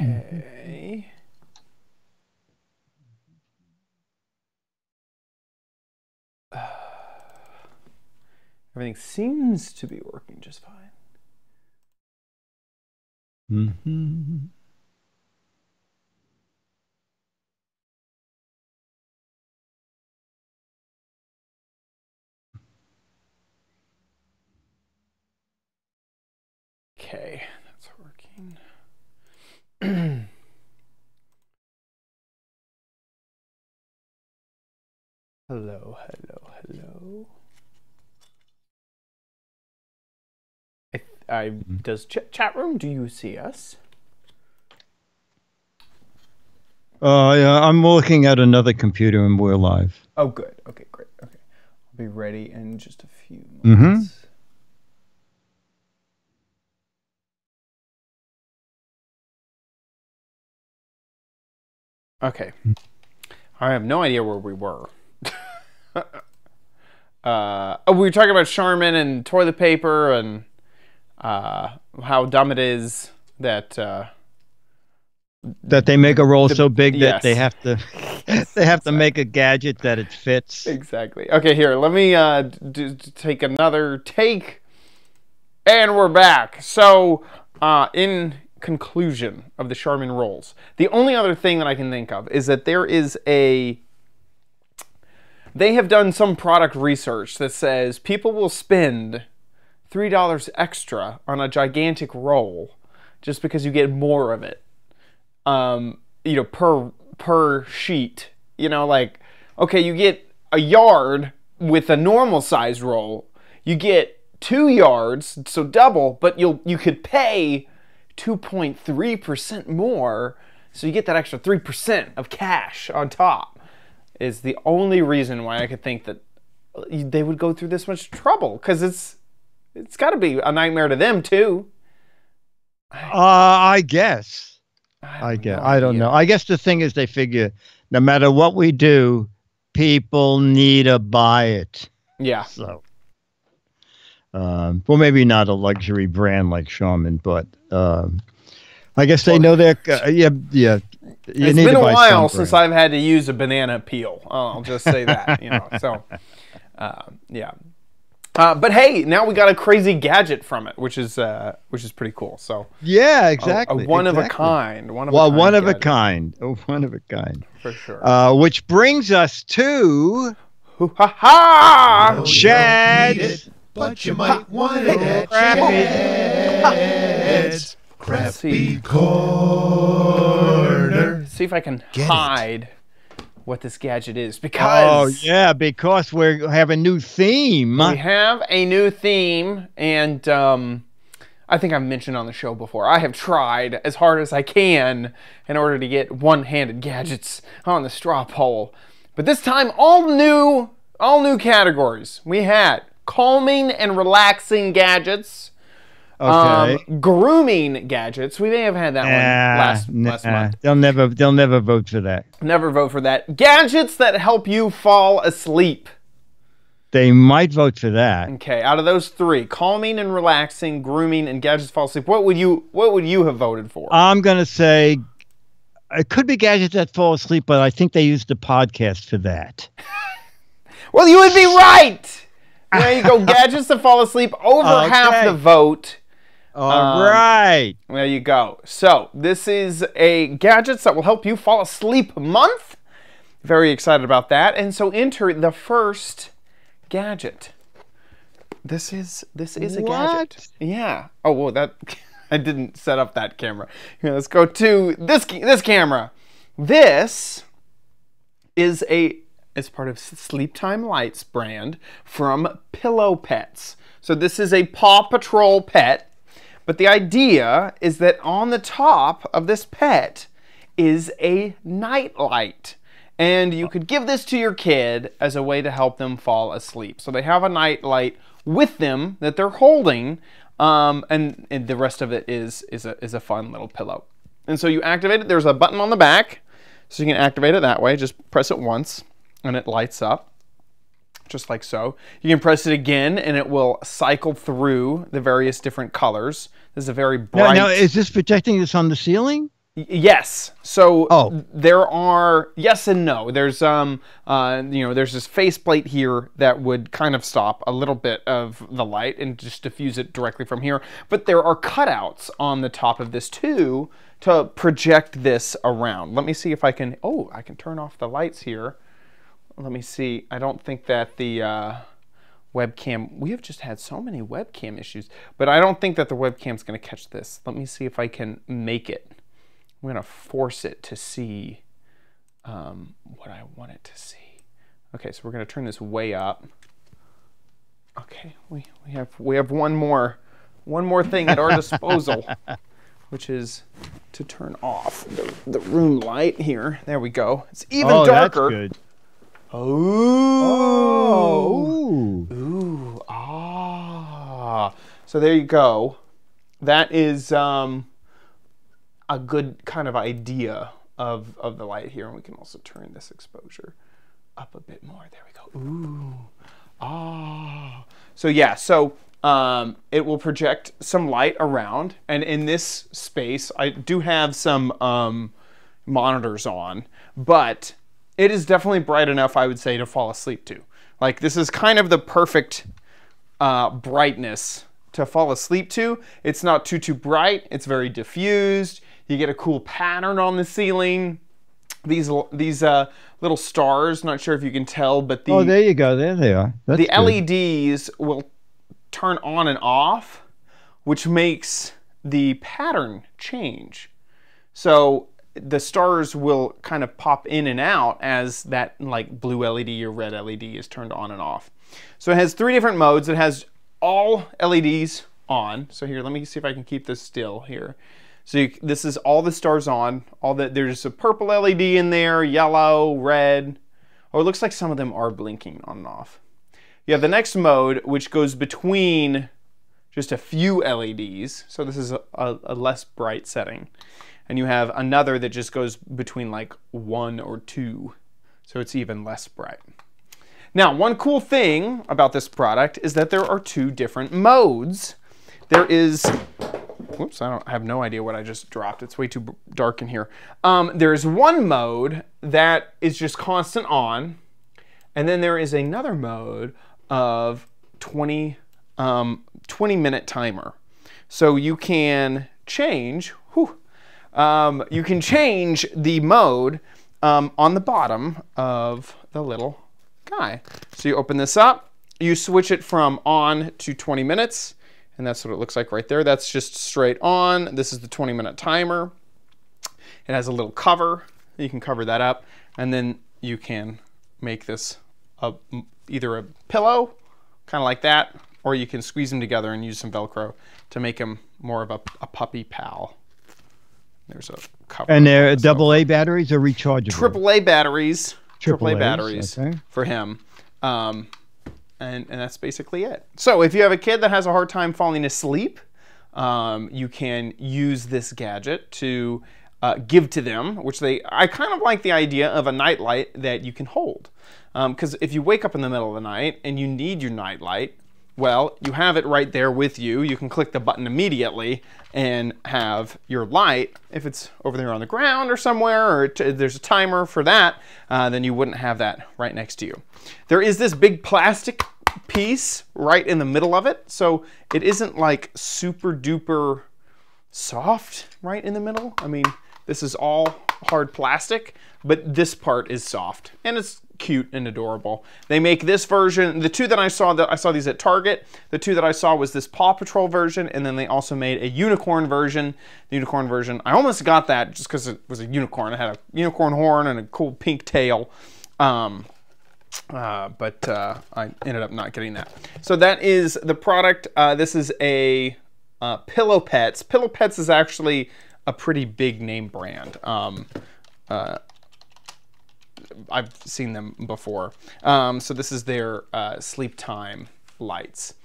Okay. Everything seems to be working just fine. Mm-hmm. Okay, that's working. Hello, hello, hello. Does chat room, do you see us? Yeah, I'm looking at another computer and we're live. Oh, good. Okay, great. Okay. I'll be ready in just a few Mm-hmm. moments. Okay. I have no idea where we were. We were talking about Charmin and toilet paper and how dumb it is that that they make a roll so big that yes. they have to Yes, they have exactly. to make a gadget that it fits. Exactly. Okay, here, let me take another take, and we're back. So, in conclusion of the Charmin rolls, the only other thing that I can think of is that they have done some product research that says people will spend $3 extra on a gigantic roll just because you get more of it. You know, per sheet. You know, like, okay, you get a yard with a normal size roll. You get 2 yards, so double, but you could pay 2.3% more, so you get that extra 3% of cash on top. Is the only reason why I could think that they would go through this much trouble, because it's got to be a nightmare to them too. I guess. I don't know. I guess the thing is they figure no matter what we do, people need to buy it. Yeah. So, well, maybe not a luxury brand like Charmin, but I guess they know they're yeah. It's been a while since I've had to use a banana peel. I'll just say that, you know. So, yeah. But hey, now we got a crazy gadget from it, which is pretty cool. So yeah, exactly. A one of a kind. One of a kind. For sure. Which brings us to Chad. But you might want it at Chad's Crappy Corner. See if I can hide what this gadget is, because because we have a new theme. We have a new theme, and I think I've mentioned on the show before, I have tried as hard as I can in order to get one-handed gadgets on the straw poll. But this time, all new categories. We had calming and relaxing gadgets. Okay. Grooming gadgets. We may have had that one last month. They'll never vote for that. Never vote for that. Gadgets that help you fall asleep. They might vote for that. Okay, out of those three, calming and relaxing, grooming, and gadgets to fall asleep, what would you have voted for? I'm gonna say it could be gadgets that fall asleep, but I think they used the podcast for that. Well, you would be right. There you go. Gadgets to fall asleep, over half the vote. All right. There you go. So this is a gadgets that will help you fall asleep month. Very excited about that. And so enter the first gadget. This is a gadget. Yeah. Oh, well, that I didn't set up that camera. Here, let's go to this camera. This is part of Sleep Time Lights brand from Pillow Pets. So this is a Paw Patrol pet. But the idea is that on the top of this pet is a night light. And you could give this to your kid as a way to help them fall asleep. So they have a night light with them that they're holding, and the rest of it is a fun little pillow. And so you activate it. There's a button on the back, so you can activate it that way. Just press it once, and it lights up. Just like so. You can press it again, and it will cycle through the various different colors. This is a very bright... Now, is this projecting this on the ceiling? Yes. So Oh. there are yes and no. There's there's this faceplate here that would kind of stop a little bit of the light and just diffuse it directly from here. But there are cutouts on the top of this too to project this around. Let me see if I can. Oh, I can turn off the lights here. Let me see. I don't think that the webcam. We have just had so many webcam issues, but I don't think that the webcam's going to catch this. Let me see if I can make it. I'm going to force it to see what I want it to see. Okay, so we're going to turn this way up. Okay, we have one more thing at our disposal, which is to turn off the room light here. There we go. It's even darker. That's good. Oh. Ooh. Ah. So there you go. That is a good kind of idea of the light here. And we can also turn this exposure up a bit more. There we go. Ooh. Ah. So yeah, it will project some light around. And in this space, I do have some monitors on, but it is definitely bright enough, I would say, to fall asleep to. Like, this is kind of the perfect brightness to fall asleep to. It's not too bright. It's very diffused. You get a cool pattern on the ceiling. These little stars, not sure if you can tell, but Oh, there you go. There they are. That's the good. LEDs will turn on and off, which makes the pattern change. So the stars will kind of pop in and out as that like blue LED or red LED is turned on and off. So it has 3 different modes. It has all LEDs on. So here, let me see if I can keep this still here. So this is all the stars on. There's a purple LED in there, yellow, red. Oh, it looks like some of them are blinking on and off. You have the next mode, which goes between just a few LEDs. So this is a less bright setting. And you have another that just goes between like 1 or 2. So it's even less bright. Now, one cool thing about this product is that there are 2 different modes. There is, whoops, I have no idea what I just dropped. It's way too dark in here. There's one mode that is just constant on. And then there is another mode of 20-minute timer. So you can change, you can change the mode on the bottom of the little guy. So you open this up, you switch it from on to 20 minutes, and that's what it looks like right there. That's just straight on. This is the 20-minute timer. It has a little cover. You can cover that up, and then you can make this either a pillow, kind of like that, or you can squeeze them together and use some Velcro to make them more of a puppy pal. There's a cover. And they're AA batteries or rechargeable? AAA batteries. AAA AAAs, batteries okay. for him. And that's basically it. So if you have a kid that has a hard time falling asleep, you can use this gadget to give to them, which I kind of like the idea of a night light that you can hold. Because if you wake up in the middle of the night and you need your night light, well, you have it right there with you. You can click the button immediately and have your light. If it's over there on the ground or somewhere, or there's a timer for that, then you wouldn't have that right next to you. There is this big plastic piece right in the middle of it, so it isn't like super duper soft right in the middle. I mean, this is all hard plastic, but this part is soft, and it's cute and adorable. They make this version, the 2 that I saw these at Target. The 2 that I saw was this Paw Patrol version, and then they also made a unicorn version. The unicorn version, I almost got that just because it was a unicorn. It had a unicorn horn and a cool pink tail. But I ended up not getting that. So that is the product. This is a Pillow Pets. Pillow Pets is actually a pretty big name brand. I've seen them before. So this is their sleep time lights.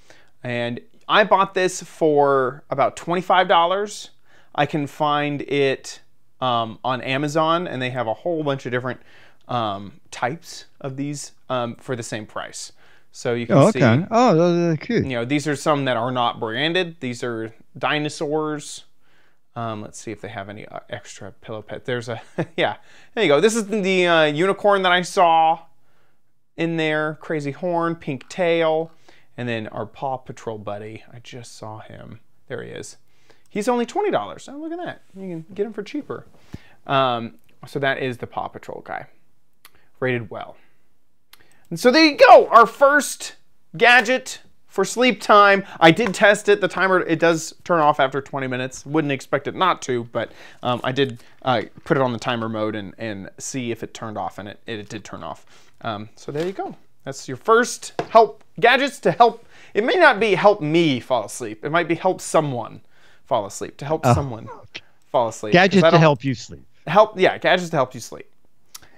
And I bought this for about $25. I can find it on Amazon, and they have a whole bunch of different types of these for the same price. So you can see. Oh, those are cute. You know, these are some that are not branded. These are dinosaurs. Let's see if they have any extra pillow pet. There's a, yeah, there you go. This is the unicorn that I saw in there. Crazy horn, pink tail, and then our Paw Patrol buddy. I just saw him. There he is. He's only $20. Oh, look at that. You can get him for cheaper. So that is the Paw Patrol guy. Rated well. And so there you go. Our first gadget for sleep time. I did test it. The timer, it does turn off after 20 minutes. Wouldn't expect it not to, but I did put it on the timer mode and see if it turned off, and it did turn off. So there you go. That's your first gadgets to help. It may not be help me fall asleep. It might be help someone fall asleep, to help someone fall asleep. Gadgets to help you sleep. Gadgets to help you sleep.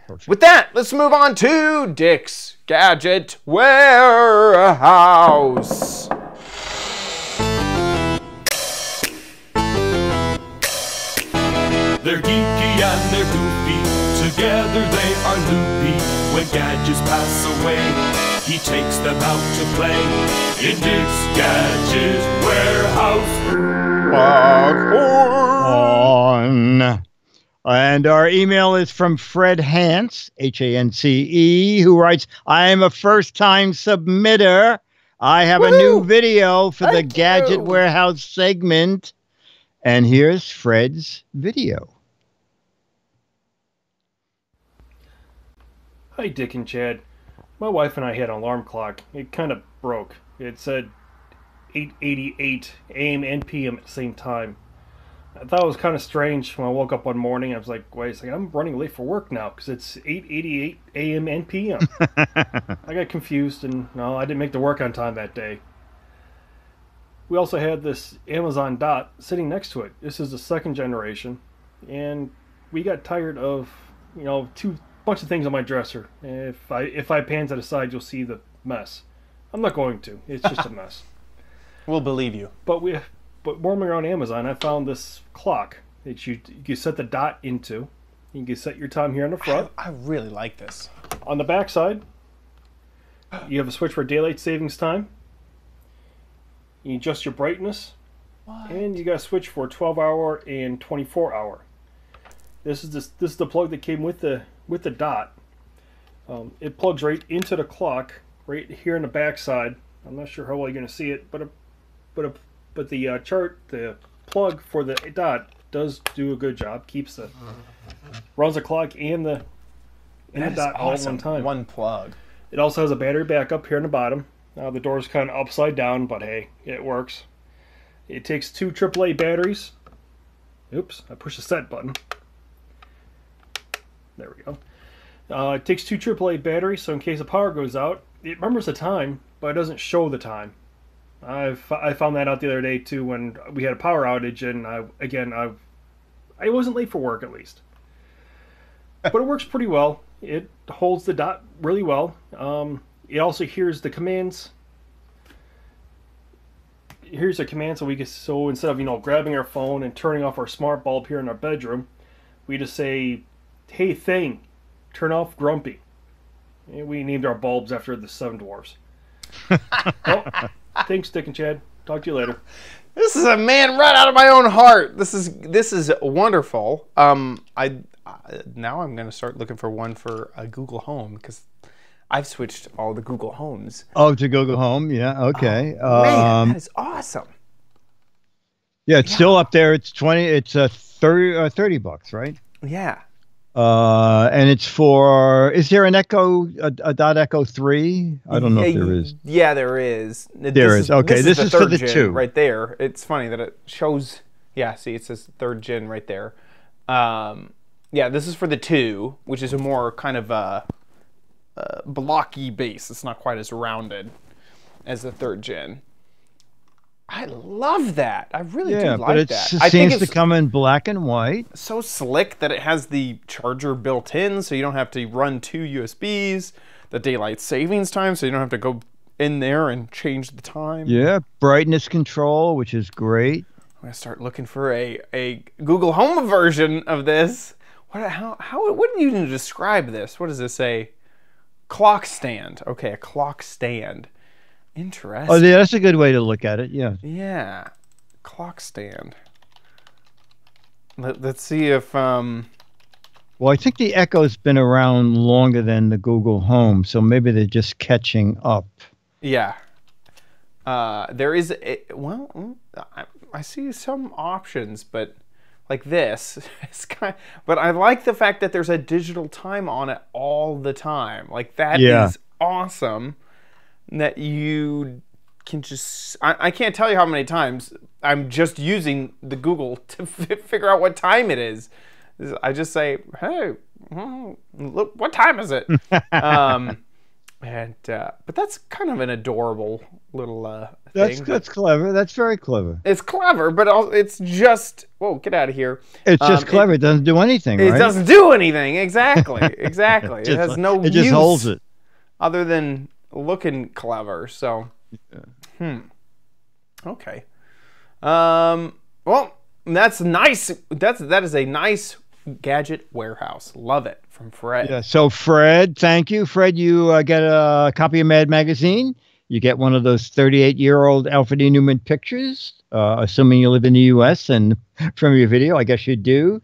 Perfect. With that, let's move on to Dick's Gadget Warehouse. They're geeky and they're goofy, together they are loopy. When gadgets pass away, he takes them out to play in Dick's Gadget Warehouse. On. And our email is from Fred Hance, Hance, who writes, I am a first-time submitter. I have a new video for the Gadget Warehouse segment. And here's Fred's video. Hi, Dick and Chad. My wife and I had an alarm clock. It kind of broke. It said 8:88 a.m. and p.m. at the same time. I thought it was kind of strange when I woke up one morning. I was like, wait a second, I'm running late for work now because it's 8:88 a.m. and p.m. I got confused, and no, I didn't make the work on time that day. We also had this Amazon Dot sitting next to it. This is the second generation, and we got tired of, bunch of things on my dresser. If I pan to the side, you'll see the mess. I'm not going to. It's just a mess. We'll believe you. But roaming around Amazon, I found this clock that you can set the dot into. You can set your time here on the front. I really like this. On the back side, you have a switch for daylight savings time. You adjust your brightness. What? And you got a switch for 12-hour and 24-hour. This is the plug that came with the dot. It plugs right into the clock right here on the back side. I'm not sure how well you're going to see it, but the plug for the dot does do a good job. Runs the clock and the dot all at one time. One plug. It also has a battery backup here on the bottom. The door's kind of upside down, but hey, it works. It takes 2 AAA batteries. Oops, I pushed the set button. There we go. It takes 2 AAA batteries, so in case the power goes out, it remembers the time, but it doesn't show the time. I found that out the other day too when we had a power outage, and I wasn't late for work at least. But it works pretty well. It holds the dot really well. It also hears the commands. Here's a command, so instead of grabbing our phone and turning off our smart bulb here in our bedroom, we just say, "Hey thing, turn off Grumpy." And we named our bulbs after the 7 dwarfs. Well, thanks, Dick and Chad. Talk to you later. This is a man right out of my own heart. This is wonderful. Now I'm going to start looking for one for a Google Home because I've switched all the Google Homes. Oh, to Google Home, yeah, okay. Man, that is awesome. Yeah, it's still up there. It's 30 bucks, right? Yeah. And it's for, is there an Echo, a Dot Echo 3? I don't know if there is. Yeah, there is. There is. Okay, this is for the 2. Right there. It's funny that it shows, yeah, see, it says 3rd gen right there. Yeah, this is for the 2, which is a more kind of blocky base. It's not quite as rounded as the 3rd gen. I love that. I really do like that. It seems to come in black and white. So slick that it has the charger built in, so you don't have to run 2 USBs. The daylight savings time, so you don't have to go in there and change the time. Yeah, brightness control, which is great. I'm gonna start looking for a Google Home version of this. What do you even describe this? What does this say? Clock stand. Okay, a clock stand. Interesting. Oh, yeah, that's a good way to look at it. Yeah. Yeah, clock stand. Let's see if Well, I think the Echo's been around longer than the Google Home, so maybe they're just catching up. yeah. There is I see some options, but like this, but I like the fact that there's a digital time on it all the time. Like that is awesome. That you can just, I can't tell you how many times I'm just using the Google to figure out what time it is. I just say, hey, look, what time is it? But that's kind of an adorable little thing. That's clever. That's very clever. It's clever, but it's just, whoa, get out of here. It's just clever. It doesn't do anything, It right? doesn't do anything. Exactly. Exactly. It has no It just holds it. other than looking clever. So, okay. Well, that's nice. That is a nice gadget warehouse. Love it, from Fred. Yeah. So Fred, thank you. Fred, you get a copy of Mad Magazine. You get one of those 38-year-old Alfred E. Newman pictures, assuming you live in the U.S. and from your video, I guess you do.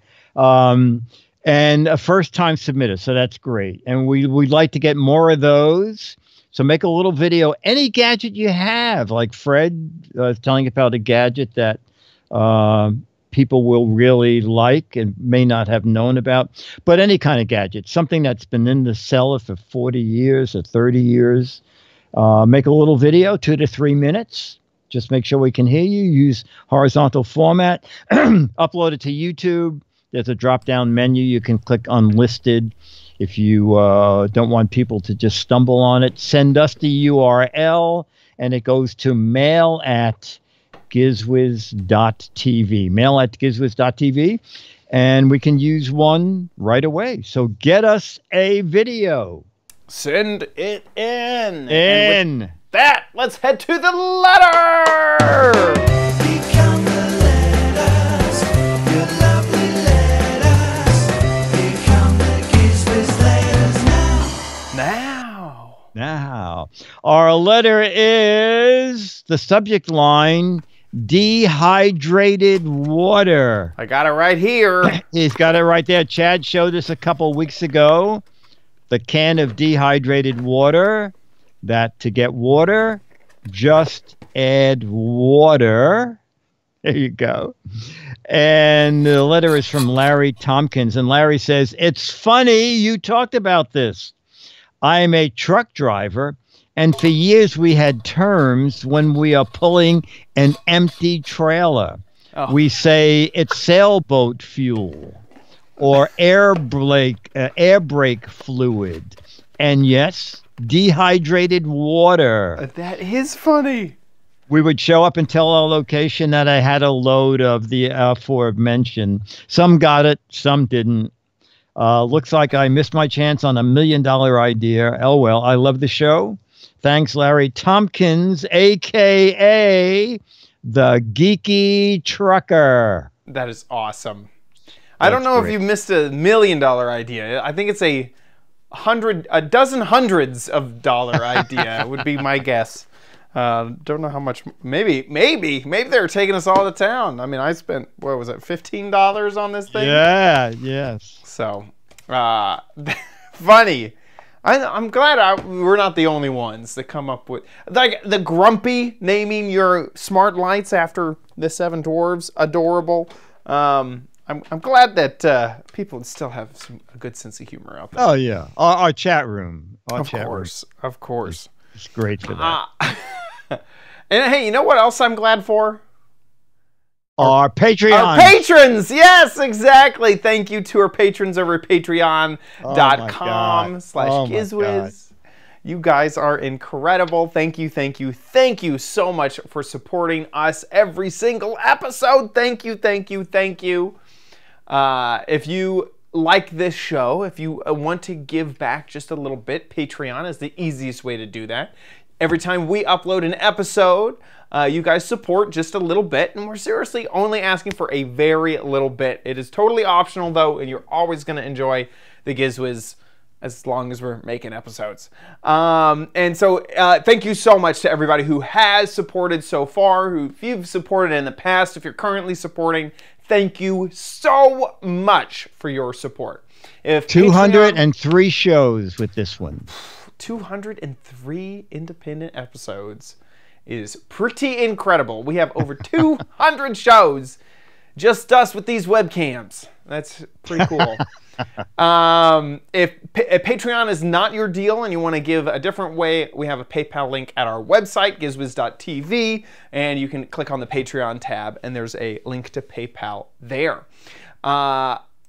And a first-time submitter, so that's great. And we'd like to get more of those. So make a little video, any gadget you have, like Fred is telling about a gadget that people will really like and may not have known about, but any kind of gadget, something that's been in the cellar for 40 years or 30 years. Make a little video, 2 to 3 minutes. Just make sure we can hear you. Use horizontal format. Upload it to YouTube. There's a drop-down menu. You can click unlisted if you don't want people to just stumble on it. Send us the URL, and it goes to mail@gizwiz.tv. Mail@gizwiz.tv, and we can use one right away. So get us a video. Send it in. In. With that, let's head to the letter. Become the letters, your lovely letters. Become the Giz Wiz letters now. Now, our letter is the subject line, dehydrated water. I got it right here. He's got it right there. Chad showed us a couple weeks ago the can of dehydrated water, that to get water, just add water. There you go. And the letter is from Larry Tompkins. And Larry says, it's funny you talked about this. I am a truck driver, and for years we had terms when we are pulling an empty trailer. Oh. We say it's sailboat fuel or air brake fluid. And yes, dehydrated water. That is funny. We would show up and tell our location that I had a load of the aforementioned. Some got it, some didn't. Looks like I missed my chance on $1 million idea. Oh, well, I love the show. Thanks, Larry Tompkins, a.k.a. the Geeky Trucker. That is awesome. I don't know if you missed $1 million idea. I think it's a dozen hundreds of dollar idea would be my guess. Don't know how much. Maybe they're taking us all to town. I mean, I spent, what was it, $15 on this thing? Yeah, yes. So, funny. I'm glad we're not the only ones that come up with, like, the Grumpy naming your smart lights after the Seven Dwarves. Adorable. I'm glad that people still have a good sense of humor out there. Oh, yeah. Our chat room. Of course. It's great for that. And hey, you know what else I'm glad for? Our Patreon. Our patrons! Yes, exactly. Thank you to our patrons over at patreon.com/GizWiz. You guys are incredible. Thank you so much for supporting us every single episode. Thank you. If you like this show, if you want to give back just a little bit, Patreon is the easiest way to do that. Every time we upload an episode, you guys support just a little bit, and we're seriously only asking for a very little bit. It is totally optional, though, and you're always going to enjoy the Giz Wiz as long as we're making episodes. And so thank you so much to everybody who has supported so far, if you've supported in the past, if you're currently supporting, Thank you so much for your support. If 203 shows with this one. 203 independent episodes is pretty incredible. We have over 200 shows, just us with these webcams. That's pretty cool. If Patreon is not your deal and you want to give a different way, we have a PayPal link at our website, gizwiz.tv, and you can click on the Patreon tab, and there's a link to PayPal there.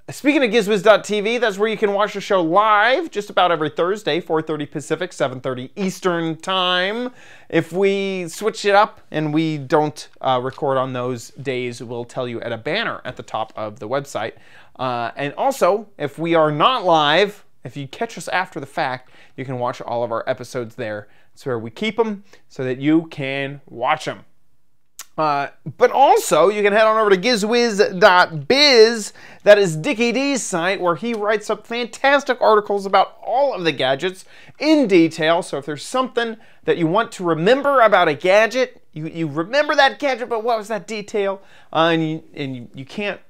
Speaking of gizwiz.tv, that's where you can watch the show live just about every Thursday, 4:30 Pacific, 7:30 Eastern Time. If we switch it up and we don't record on those days, we'll tell you at a banner at the top of the website. And also, if we are not live, if you catch us after the fact, you can watch all of our episodes there. It's where we keep them so that you can watch them. But also, you can head on over to gizwiz.biz. That is Dickie D's site, where he writes up fantastic articles about all of the gadgets in detail. So if there's something that you want to remember about a gadget, you remember that gadget, but what was that detail? And you can't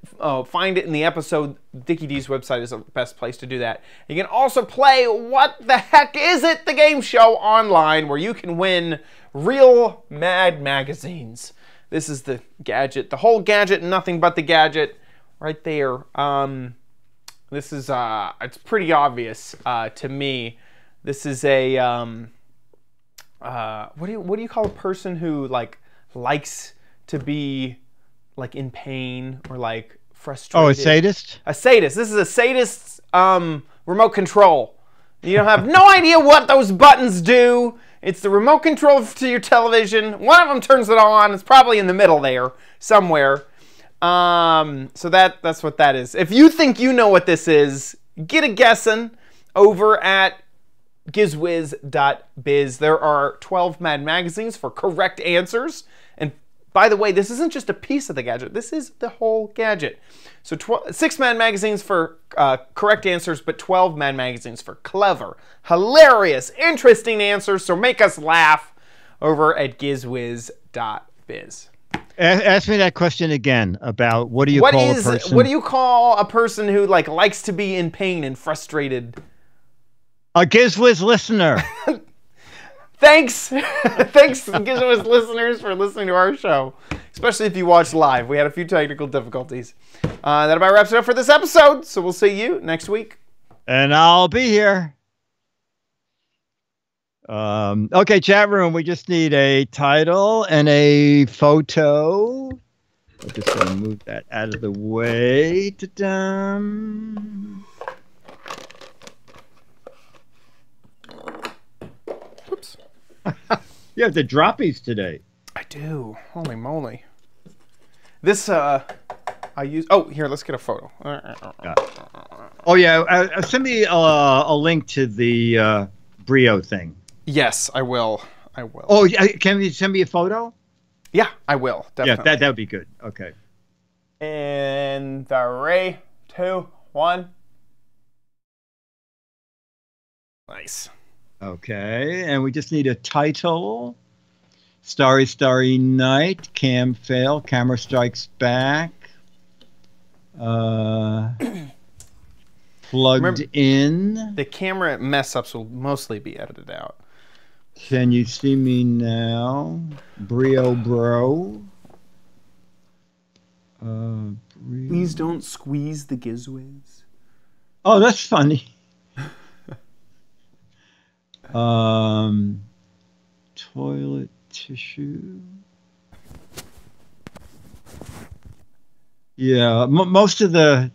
find it in the episode, Dickie D's website is the best place to do that. You can also play What the Heck Is It? The game show online, where you can win real Mad magazines. This is the gadget, the whole gadget, nothing but the gadget, right there. This is, it's pretty obvious to me. This is a, what do you call a person who likes to be in pain or frustrated? Oh, a sadist? A sadist. This is a sadist's remote control. You don't have no idea what those buttons do. It's the remote control to your television. One of them turns it on. It's probably in the middle there somewhere. So that's what that is. If you think you know what this is, get a guessing over at gizwiz.biz. There are 12 Mad magazines for correct answers. And by the way, this isn't just a piece of the gadget. This is the whole gadget. So 6 Mad magazines for correct answers, but 12 Mad magazines for clever, hilarious, interesting answers. So make us laugh over at gizwiz.biz. Ask me that question again about what do you call a person? What do you call a person who likes to be in pain and frustrated? A Giz Wiz listener. Thanks. Thanks, Giz Wiz listeners, for listening to our show, especially if you watch live. We had a few technical difficulties. That about wraps it up for this episode, so we'll see you next week. And I'll be here. Okay, chat room, we just need a title and a photo. I'm just going to move that out of the way. Ta-da. Oops. You have the droppies today. I do. Holy moly. This, I use... Oh, here, let's get a photo. Yeah. Oh, yeah. Send me a link to the Brio thing. Yes, I will. I will. Oh, can you send me a photo? Yeah, I will. Definitely. Yeah, that would be good. Okay. In 3, 2, 1. Nice. Okay, and we just need a title. Starry, Starry Night, Cam Fail, Camera Strikes Back. Plugged in. The camera mess-ups will mostly be edited out. Can you see me now? Brio Bro. Brio. Please don't squeeze the Giz Wiz. Oh, that's funny. Toilet tissue. Yeah, most of the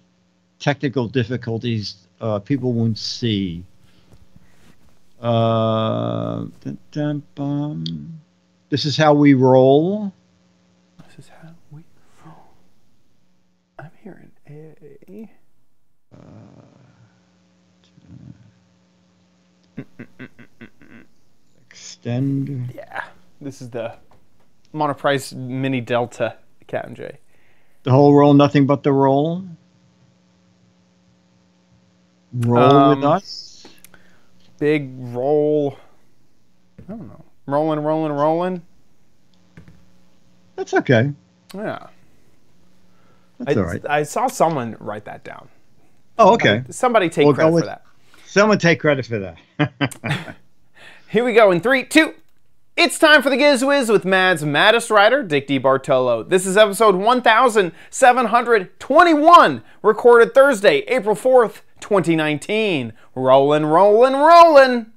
technical difficulties people won't see. This is how we roll. This is how we roll. I'm hearing A. Extend. Yeah, this is the Monoprice Mini Delta Captain J. The whole roll, nothing but the roll. Roll with us. Big roll. I don't know. Rolling, rolling, rolling. That's okay. Yeah. That's all right. I saw someone write that down. Oh, okay. Somebody take We'll credit go for with- that. Someone take credit for that. Here we go in 3, 2. It's time for the Giz Wiz with Mad's Maddest Writer, Dick D. Bartolo. This is episode 1721, recorded Thursday, April 4th, 2019. Rollin', rollin', rollin'.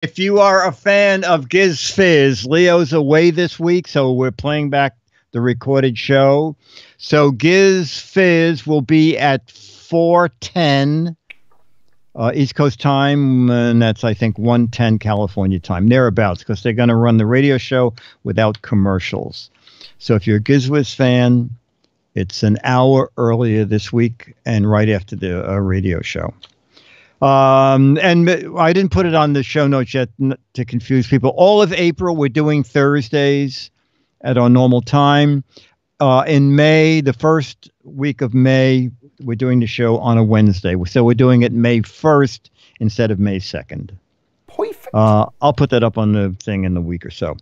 If you are a fan of Giz Fizz, Leo's away this week, so we're playing back the recorded show. So Giz Fizz will be at 4:10 East Coast time, and that's, I think, 1:10 California time, thereabouts, because they're going to run the radio show without commercials. So if you're a Giz Wiz fan, it's an hour earlier this week and right after the radio show. And I didn't put it on the show notes yet to confuse people. All of April, we're doing Thursdays at our normal time. In May, the first week of May, we're doing the show on a Wednesday. So we're doing it May 1st instead of May 2nd. Perfect. I'll put that up on the thing in a week or so.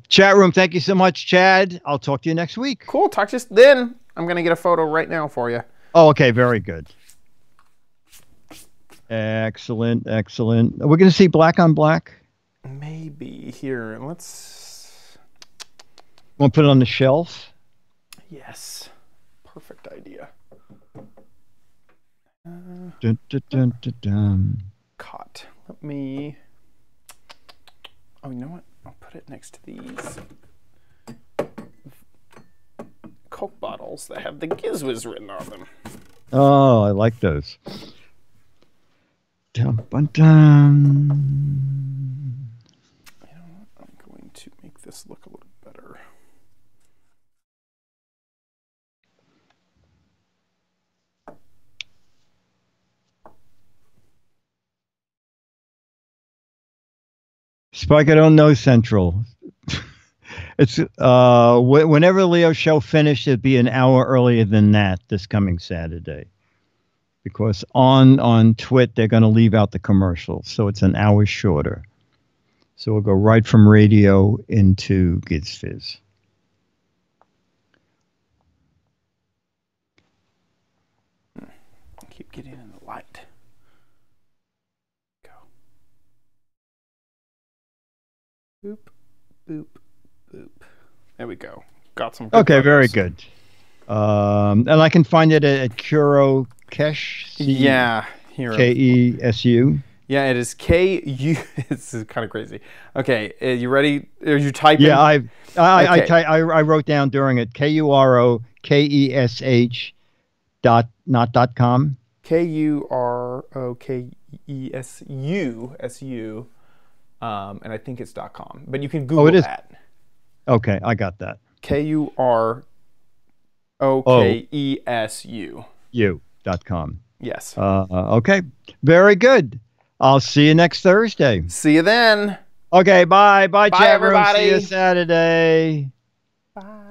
Chat room, thank you so much, Chad. I'll talk to you next week. Cool. Talk to you then. I'm going to get a photo right now for you. Oh, okay. Very good. Excellent. Excellent. We're going to see Black on Black. Maybe. Here, let's... Want to put it on the shelf? Yes. Perfect idea. Dun, dun, dun, dun, dun. Caught. Let me... Oh, you know what? I'll put it next to these Coke bottles that have the Giz Wiz written on them. Oh, I like those. Dun, dun, dun. You know what? I'm going to make this look a little better. Spike, I don't know Central. It's whenever Leo's show finished, it'd be an hour earlier than that this coming Saturday. Because on Twit, they're going to leave out the commercials, so it's an hour shorter. So we'll go right from radio into Giz Fizz. Keep getting in the light. Go. Boop, boop, boop. There we go. Got some good Okay, very photos. good. And I can find it at Kuro Kesh. Yeah. Here. Kesu. Yeah, it is K-U. This is kind of crazy. Okay, you ready? Are you typing? Yeah, Okay. I wrote down during it KUROKESH not .com. KUROKESU, and I think it's .com. But you can Google it is. that. Okay, I got that. KUROKESU. You.com. Yes. Okay, very good. I'll see you next Thursday. See you then. Okay, bye. Bye, chat room. See everybody. you Saturday. Bye.